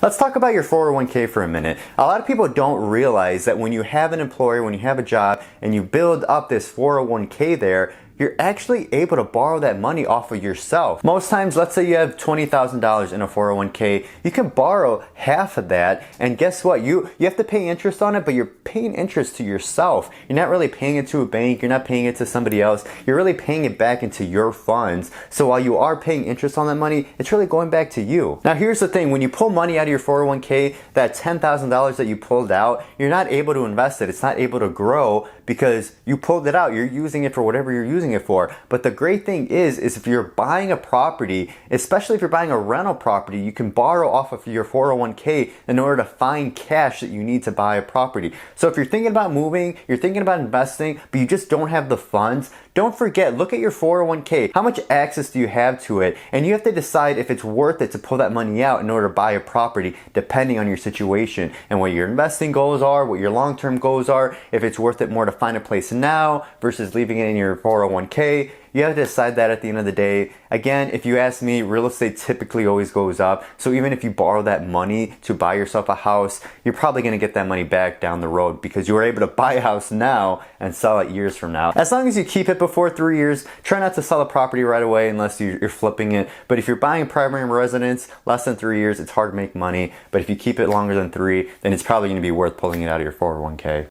Let's talk about your 401k for a minute. A lot of people don't realize that when you have an employer, when you have a job, and you build up this 401k there, you're actually able to borrow that money off of yourself. Most times, let's say you have $20,000 in a 401k, you can borrow half of that, and guess what? You have to pay interest on it, but you're paying interest to yourself. You're not really paying it to a bank, you're not paying it to somebody else, you're really paying it back into your funds. So while you are paying interest on that money, it's really going back to you. Now here's the thing, when you pull money out of your 401k, that $10,000 that you pulled out, you're not able to invest it, it's not able to grow because you pulled it out, you're using it for whatever you're using it for. But the great thing is if you're buying a property, especially if you're buying a rental property, you can borrow off of your 401k in order to find cash that you need to buy a property. So if you're thinking about moving, you're thinking about investing, but you just don't have the funds, don't forget, look at your 401k. How much access do you have to it? And you have to decide if it's worth it to pull that money out in order to buy a property, depending on your situation and what your investing goals are, what your long-term goals are, if it's worth it more to find a place now versus leaving it in your 401k. You have to decide that at the end of the day. Again, if you ask me, real estate typically always goes up. So even if you borrow that money to buy yourself a house, you're probably going to get that money back down the road because you were able to buy a house now and sell it years from now. As long as you keep it before 3 years, try not to sell a property right away unless you're flipping it. But if you're buying a primary residence, less than 3 years, it's hard to make money. But if you keep it longer than 3, then it's probably going to be worth pulling it out of your 401k.